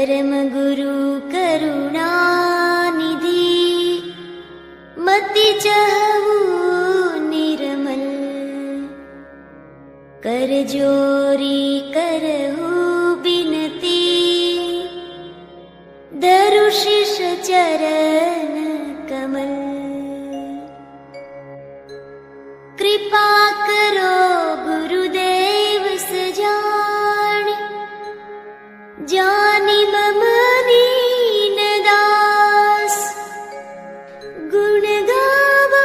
परम गुरु करुणा निधि, मति चाहू निर्मल। कर जोरी करहु बिनती, धरु शीश चरण कमल। कृपा करो गुरुदेव सजान, जानी मम दीन दास। गुण गावा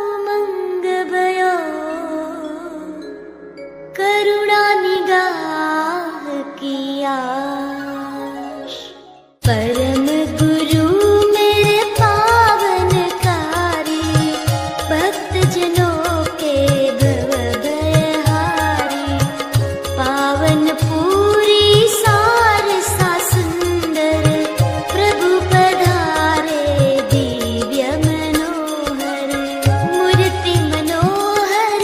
उमंग भयो, करुणा निगाह की आश। परम गुरु मेरे पावनकारी, भक्त जनों के भव भयहारी। पावन पूरी सारसा सुंदर, प्रभु पधारे दिव्य मनोहर। मूर्ति मनोहर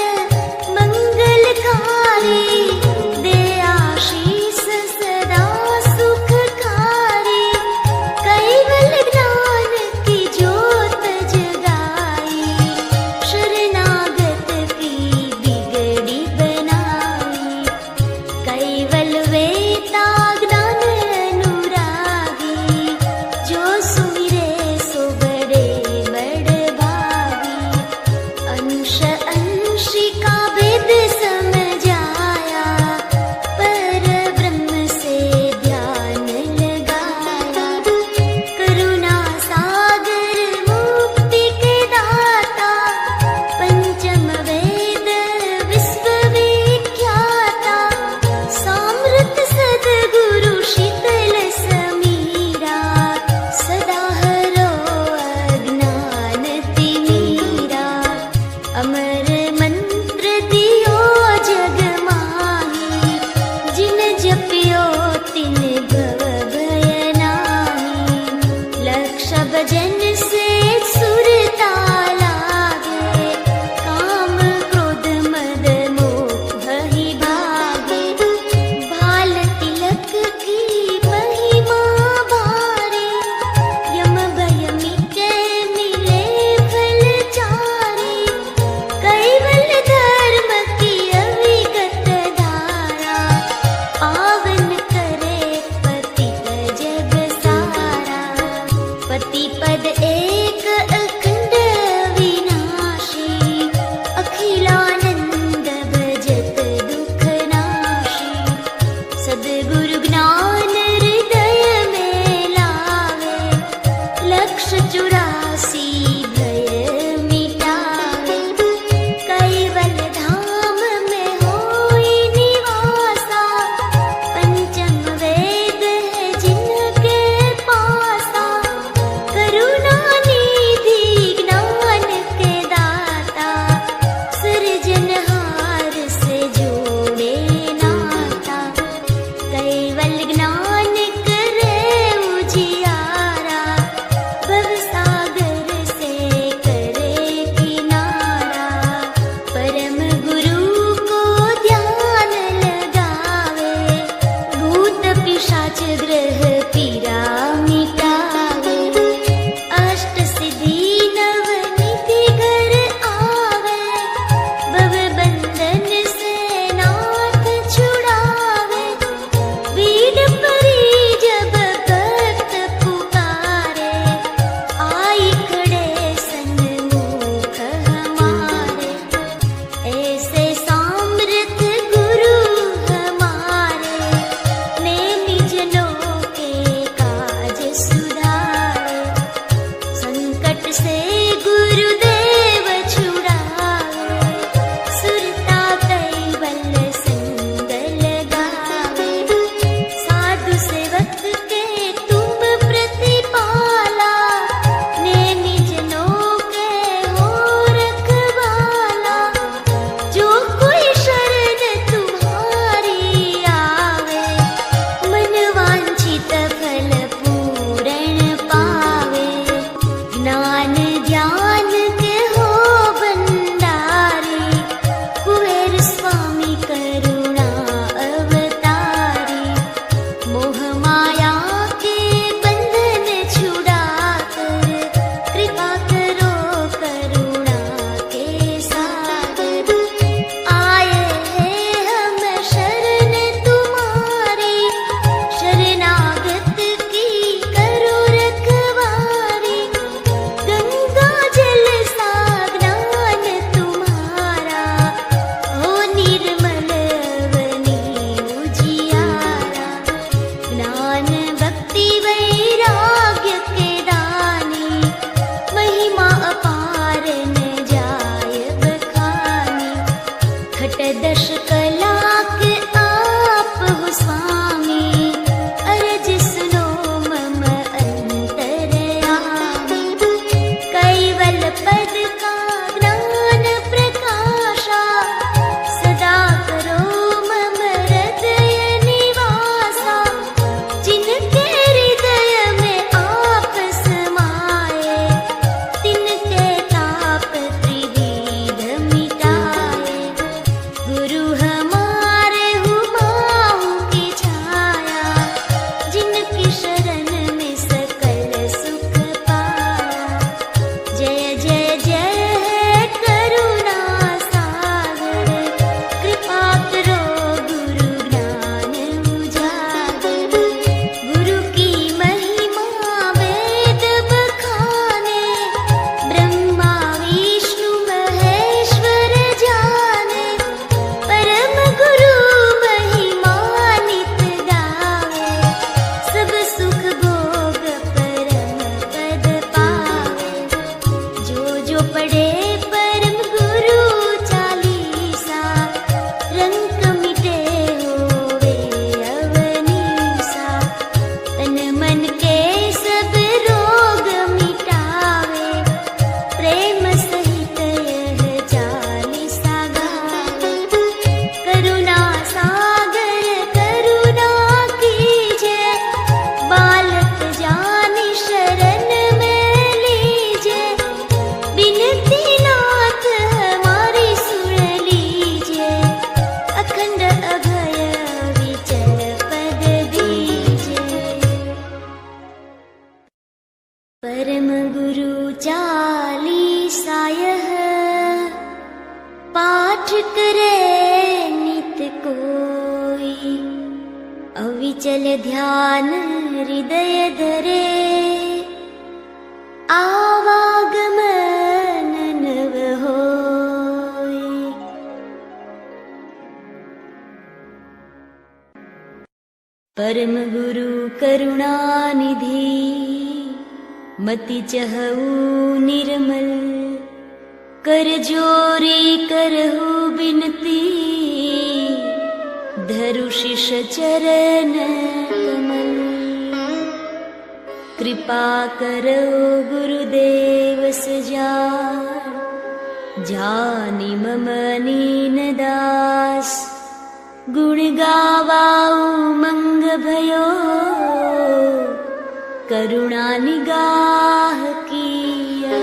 मंगलकारी, दे आशीष सदा सुखकारी। कैवल ज्ञान की ज्योत जगाई, शरणागत की बिगड़ी बनाई। कैवल वेता ज्ञान अनुरागी, जो सुमिरे सो बड़े बड़ भागी। अंश अंशिका भेद समझाया, पर ब्रह्म से ध्यान लगाया। करुणा सागर मुक्ति के दाता, पंचम वेद विश्व विख्याता। सामृत सद्गुरु शीतल समीरा, सदा हरो अज्ञान तिमीरा। अमर मंत्र दियो जग माही, जिन जपियो तिन भव भय नाही। लक्ष भजन से सुरता लागे, काम क्रोध मद मोह ही भागे। भाल तिलक की महिमा भारे, यम भय मिटे मिले फल चारे। कैवल धर्म की अविगत धारा, पावन करे पतित जग सारा। पति पद एक अखंड विनाशी, अखिलानंद भजत दुख नाशी। सद्गुरु ज्ञान हृदय में लावे, लक्ष्य 84 भय मिटावे। कैवल धाम में होई निवासा, पंचम वेद है जिनके पासा। करुणा निधि ज्ञान के दाता, सृजनहार से जोड़े नाता। कैवल ज्ञान करे उजियारा, भवसागर से करे किनारा। परम गुरु को ध्यान लगावे, भूत पिशाच ग्रह पीरा मिटावे। अष्ट सिद्धि नवनिधि घर आवे, भव बंधन से नाथ छुड़ावे। वीड परी जब भक्त पुकारे, आई खड़े सन्मुख हमारे। ऐसे सामर्थ गुरु हमारे, नेमि जनों के ध्यान हृदय धरे, आवागमन नव होय। परम गुरु करुणानिधि, मति चहु निर्मल, कर जोरी करहु बिनती, धरु शिष चरण कमल। कृपा करो गुरुदेव सजान, जानि मम नीन दास, गुण गावाऊ मंग भयो, करुणा निगाह किया।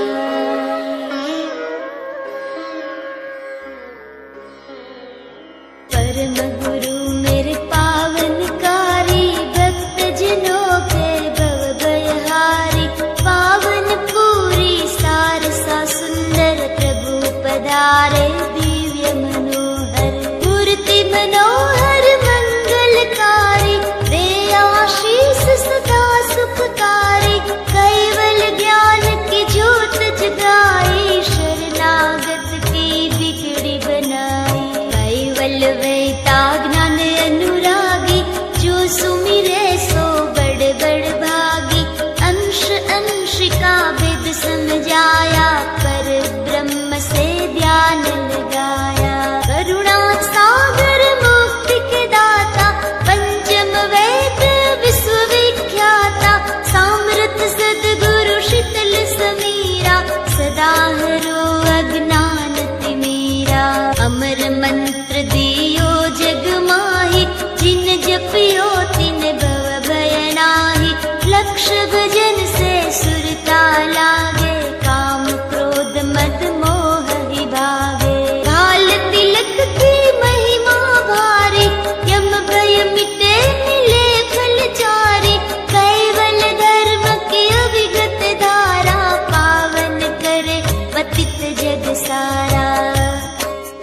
परम गुरु मेरे पावनकारी, भक्त जनों के भव भयहारी, पावन पूरी सारसा सुंदर, प्रभु पधारे दिव्य मनोहर। मूर्ति मनोहर मंगलकारी, दे आशीष सदा सुखकारी, कैवल ज्ञान की ज्योत जगाई, शरणागत की बिगड़ी बनाई। कैवल वेता ज्ञान अनुरागी, जो सुमिरे सो बड़ बड़ भागी। अंश अंश का भेद समझाया, पर ब्रह्म से ध्यान लगाया। करुणा सागर मुक्ति के दाता, पंचम वेद विश्व विख्याता। सामर्थ सद्गुरु शीतल समीरा, सदा हरो अज्ञान तिमीरा। अमर मंत्र दियो जग माही, जिन जपियो तिन भव भय नाही। लक्ष भजन से सुरता लागे, काम क्रोध मद मोह ही भागे। काल तिलक की महिमा भारी, यम भय मिटे मिले फल चारी। कैवल धर्म की अविगत धारा, पावन करे पतित जग सारा।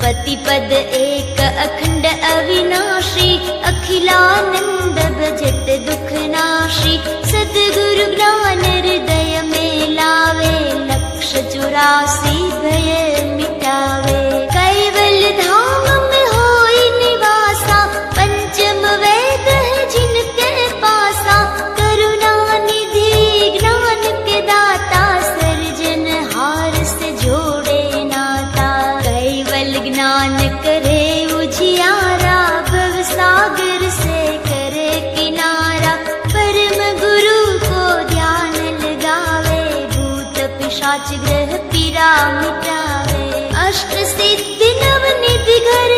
पति पद एक अखंड अविनाशी, अखिलानंद भजत दुख नाशी। सद्गुरु ज्ञान हृदय में लावे, लक्ष 84 भय मिटावे। कैवल धाम में होई निवासा, पंचम वेद है जिनके पासा। करुणा निधि ज्ञान के दाता, सर्जन हार से जोड़े नाता। कैवल ज्ञान करे उजियारा, भव सागर से करे किनारा। परम गुरु को ध्यान लगावे, भूत पिशाच ग्रह पीरा मिटावे। अष्ट सिद्धि नव निधि घर